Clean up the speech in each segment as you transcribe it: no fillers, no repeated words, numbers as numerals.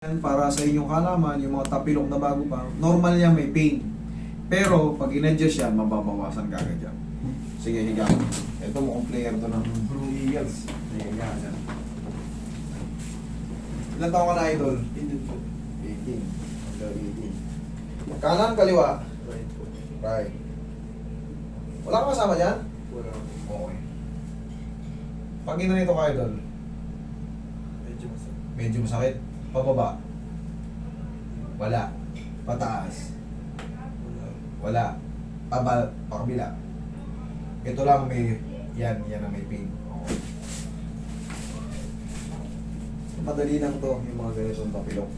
Para sa inyong kalaman, yung mga tapilok na bago pa, normal yan may pain. Pero pag in-adjust yan, mababawasan ka agad yan. Sige, higa. Ito mukhang player to ng Blue Eagles. Sige, higa yan. Ilan taon ka na, idol? 18 po. 18. Under 18. Kanan, kaliwa? Right po. Right. Wala kang kasama dyan? Wala po. Okay. Pag ginanito ka, idol, Medyo masakit. medyo masakit. Pababa? Wala. Pataas? Wala. Wala. Pakabila. Ito lang may, yan ang may pain. Okay. Madali lang to, yung mga ganitong tapilok.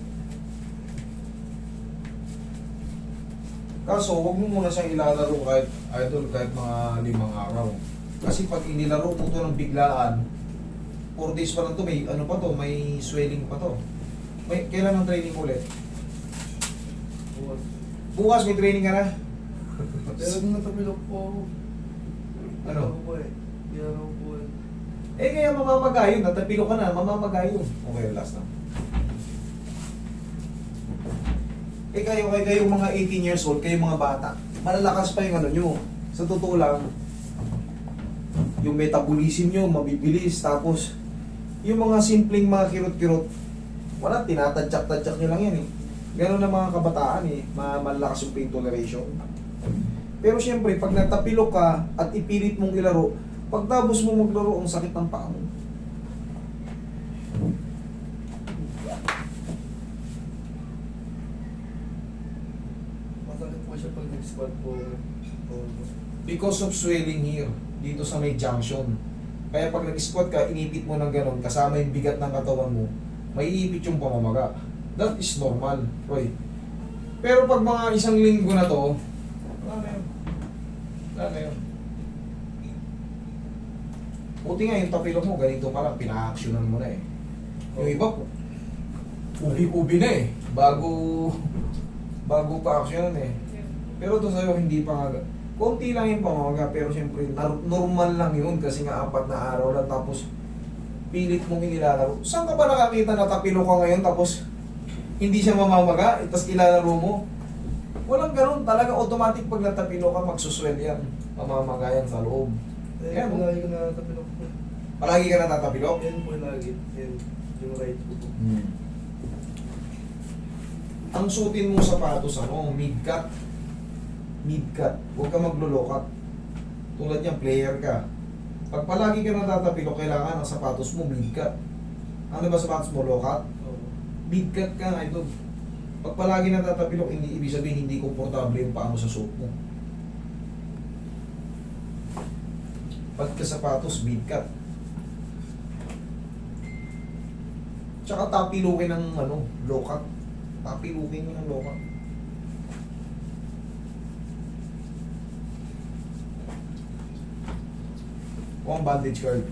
Kaso, huwag mo muna siyang ilalaro kahit, idol, kahit mga 5 araw. Kasi pag inilaro mo to ng biglaan, 4 days pa lang to, may ano pa to, may swelling pa to. May, kailan ang training ulit? Bukas. Bukas may training ka na? Pero nung natapilok po ako. Ano? Po eh. Ginagawa po eh. Eh kaya mamamagayon, natapilo ka na, mamamagayon. Okay, last na. Eh kayong mga 18 years old, kayong mga bata, malalakas pa yung ano nyo. Sa totoo lang, yung metabolism nyo, mabibilis, tapos yung mga simpleng mga kirot-kirot, wala, tinatadyak-tadyak nyo lang yan eh. Ganun ang mga kabataan eh, malalakas yung pain toleration. Pero syempre, pag natapilok ka at ipilit mong ilaro, pagtapos mo maglaro, ang sakit ng paa mo. Masakit po siya pag nag-squat po. Because of swelling here, dito sa may junction. Kaya pag nag-squat ka, inipit mo ng ganun, kasama yung bigat ng katawan mo, may iipit yung pamamaga. That is normal, Roy. Pero pag mga 1 linggo na to, wala na yun. Wala na yun. Buti nga yung tapilok mo, ganito pa lang, pina-actionan mo na eh. Yung iba po, ubi-ubi na eh. Bago pa actionan eh. Pero to sa'yo, hindi pa nga. Konti lang yung pamamaga, pero siyempre, normal lang yun kasi nga 4 na araw lang, tapos pilit mong inilalaro. Saan ka ba nakakita na tapilok ka ngayon, tapos hindi siya mamamaga, tapos ilalaro mo? Walang ganun, talaga automatic pag natapilok ka, magsuswell yan. Mamamaga yan sa loob. Eh, Yan, palagi ko natapilok po. Palagi ka natatapilok? Yan po yung lagi. Yan. Yung right ko po. Ang suotin mo sapatos, mid-cut. Mid-cut. Huwag ka maglo-low-cut. Tulad niyan, player ka. Pag palagi ka natatapilok, kailangan ang sapatos mo mid-cut. Ano ba sapatos mo, low-cut? Oo. Mid-cut ka, idol. Pag palagi natatapilok, hindi ibig sabihin hindi komportable yung paa mo sa suot mo. Pagka sapatos, mid-cut. Tsaka tapilukin ng low-cut. Tapilukin ng low-cut. O ang bandage card.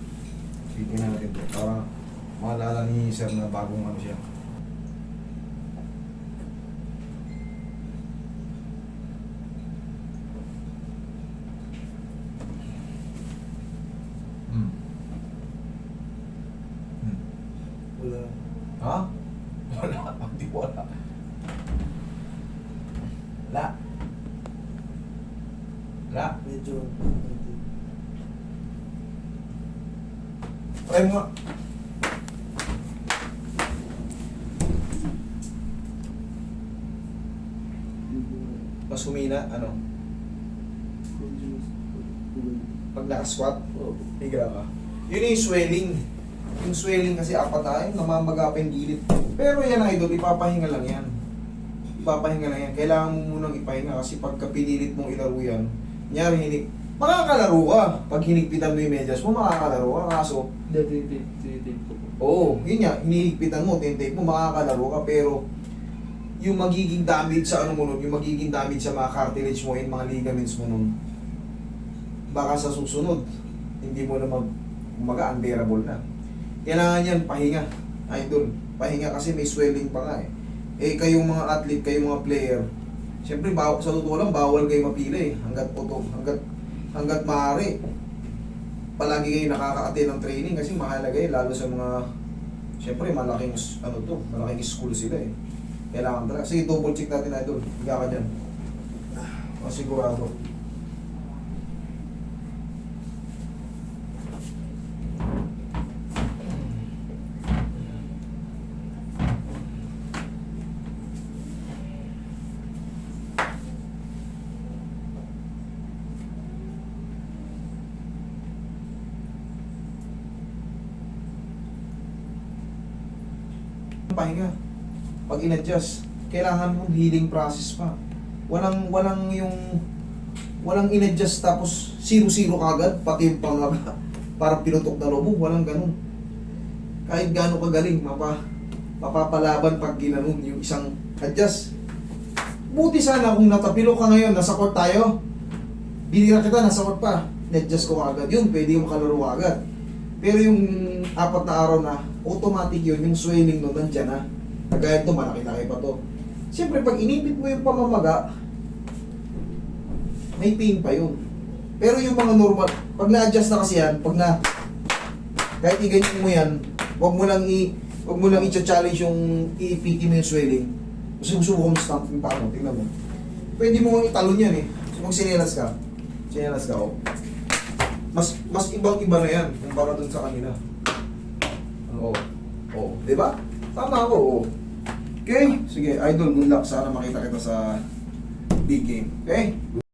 Tignan natin ito para maalala ni sir na bagong siya. Hmm. Wala. Ha? Wala. Hindi wala. Wala. Wala. Medyo. Try mo nga. Mas humina, pag naka-squat, higa ka. Yun yung swelling. Yung swelling kasi 4 na yun, namamaga pa yung gilid. Pero yan, idol, ipapahinga lang yan. Ipapahinga lang yan. Kailangan mo munang ipahinga kasi pagka pinilit mong ilaro yan, nyari makakalaro ka. Pag hinigpitan mo yung medyas mo, makakalaro ka. Kaso, Hindi, tinitake ko po. oo, yun nga, hinihigpitan mo, tinitake mo, makakalaro ka. Pero, yung magiging damage sa mo nun, yung magiging damage sa mga cartilage mo and mga ligaments mo nun, baka sa susunod, hindi mo na unbearable na. Kailangan yan, pahinga. Idol, pahinga kasi may swelling pa nga eh. Eh, kayong mga athlete, kayong mga player, siyempre, sa totoo lang, bawal kayo mapili eh. Hanggat maaari. Palagi kayo nakaka-attend ng training kasi mahalaga eh, lalo sa mga Siyempre, malaking, malaking school sila eh. Kailangan talaga. Sige, double check natin na idol. Higa ka dyan. Masigurado. Pahinga. Pag in-adjust, kailangan mong healing process pa. Walang in-adjust tapos 0-0 kagad, pati yung panglaga. Parang pinutok na lobo, walang ganun. Kahit gaano kagaling, mapapalaban pag ginanon yung isang adjust. Buti sana kung natapilo ka ngayon, nasa court tayo. Binira kita, nasa court pa. In-adjust ko agad yun, pwede yung makalaro agad. Pero yung 4 na araw na, automatic yun, yung swelling nun, nandyan na. Kagaya ito, malaki-laki pa to. Siyempre, pag inipit mo yung pamamaga, may pain pa yun. Pero yung mga normal, pag na-adjust na kasi yan, kahit i-ganyan mo yan, wag mo lang i-challenge yung iipiti mo yung swelling. Kasi gusto mo stamp yung paa mo, tingnan mo. Pwede mo italon yan eh. So, kung sinelas ka, oh. Mas ibang-iba na yan kumpara dun sa kanila. Oo. Diba? Tama ako, oo. Okay? Sige, idol, good luck. Sana makita kita sa big game. Okay?